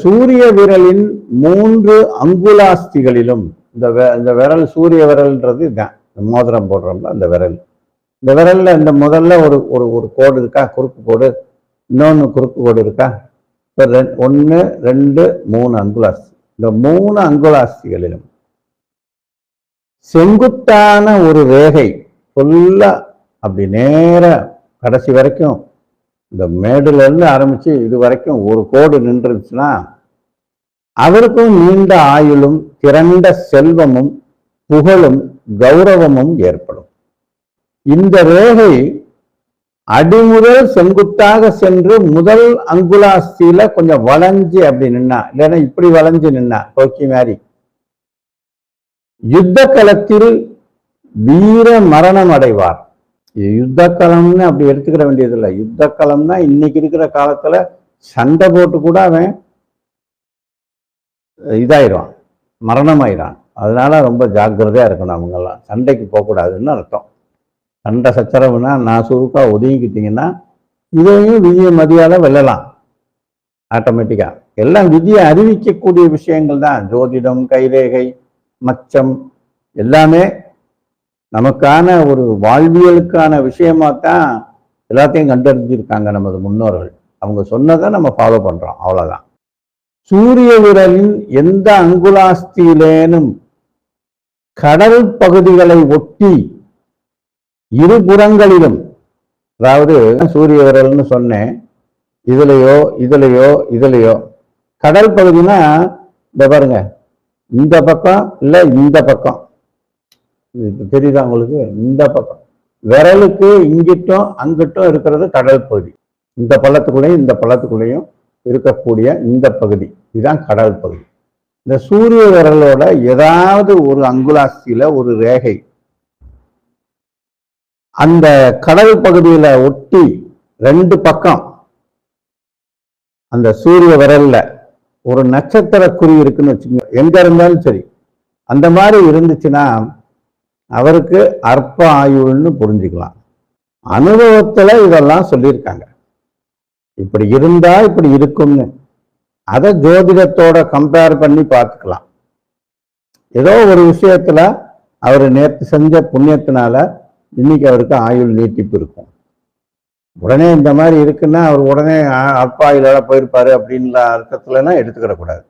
சூரிய விரலின் 3 அங்குலாஸ்திகளிலும் இந்த விரல் சூரிய விரல்ன்றது இதுதான். மோதிரம் போடுறோம்ல அந்த விரல். இந்த விரல்ல இந்த முதல்ல ஒரு ஒரு கோடு இருக்கா, குறுக்கு கோடு, இன்னொன்று குறுக்கு கோடு இருக்கா. இப்போ 1 2 3 அங்குலாஸ்தி. இந்த 3 அங்குலாஸ்திகளிலும் செங்குத்தான ஒரு ரேகை ஃபுல்லா அப்படி நேர கடைசி வரைக்கும் இந்த மேடுல இருந்து ஆரம்பிச்சு இது வரைக்கும் ஒரு கோடு நின்றுச்சுன்னா அவருக்கும் நீண்ட ஆயுளும் திரண்ட செல்வமும் புகழும் கௌரவமும் ஏற்படும். இந்த ரேகை அடிமுதல் செங்குத்தாக சென்று முதல் அங்குலாஸ்தியில கொஞ்சம் வளைஞ்சு அப்படி நின்னா, இல்லைன்னா இப்படி வளைஞ்சு நின்னா டோக்கி மாதிரி யுத்த களத்தில் வீர மரணம் அடைவார். யுத்த களம்னு அப்படி எடுத்துக்கிற வேண்டியது இல்லை. யுத்த களம்னா இன்னைக்கு இருக்கிற காலத்துல சண்டை போட்டு கூட அவன் இதாயிடுவான், மரணம் ஆயிடான். அதனால ரொம்ப ஜாக்கிரதையா இருக்கணும். அவங்கெல்லாம் சண்டைக்கு போகக்கூடாதுன்னு அர்த்தம். சண்டை சச்சரவுனா நான் சுருக்கா ஒதுங்கிக்கிட்டீங்கன்னா இதையும் விதியை மதியால வெல்லலாம் ஆட்டோமேட்டிக்கா. எல்லாம் விதியை அறிவிக்கக்கூடிய விஷயங்கள் தான். ஜோதிடம், கைரேகை, மச்சம் எல்லாமே நமக்கான ஒரு வாழ்வியலுக்கான விஷயமா தான் எல்லாத்தையும் கண்டறிஞ்சிருக்காங்க நமது முன்னோர்கள். அவங்க சொன்னதை நம்ம ஃபாலோ பண்றோம், அவ்வளவுதான். சூரிய விரலின் எந்த அங்குலாஸ்தியிலேனும் கடல் பகுதிகளை ஒட்டி இருபுறங்களிலும், அதாவது சூரிய விரல்னு சொன்னேன், இதுலயோ கடல் பகுதினா இந்த பாருங்க, இந்த பக்கம் இல்ல இந்த பக்கம் தெரியுதா உங்களுக்கு? இந்த பக்கம் விரலுக்கு இங்கிட்டும் அங்கிட்டும் இருக்கிறது கடல் பகுதி. இந்த பள்ளத்துக்குள்ளேயும் இருக்கக்கூடிய இந்த பகுதி இதுதான் கடல் பகுதி. இந்த சூரிய விரலோட ஏதாவது ஒரு அங்குலாஸ்தியில ஒரு ரேகை அந்த கடல் பகுதியில ஒட்டி 2 பக்கம் அந்த சூரிய விரல்ல ஒரு நட்சத்திர குறி இருக்குன்னு வச்சுக்கோங்க, எங்க இருந்தாலும் சரி, அந்த மாதிரி இருந்துச்சுன்னா அவருக்கு அற்ப ஆயுள்னு புரிஞ்சுக்கலாம். அனுபவத்துல இதெல்லாம் சொல்லியிருக்காங்க, இப்படி இருந்தா இப்படி இருக்கும்னு. அதை ஜோதிடத்தோட கம்பேர் பண்ணி பார்த்துக்கலாம். ஏதோ ஒரு விஷயத்துல அவர் நேற்று செஞ்ச புண்ணியத்தினால இன்னைக்கு அவருக்கு ஆயுள் நீட்டிப்பு இருக்கும். உடனே இந்த மாதிரி இருக்குன்னா அவர் உடனே அற்ப ஆயுளால போயிருப்பாரு அப்படின்ல அர்த்தத்துலலாம் எடுத்துக்கிடக்கூடாது.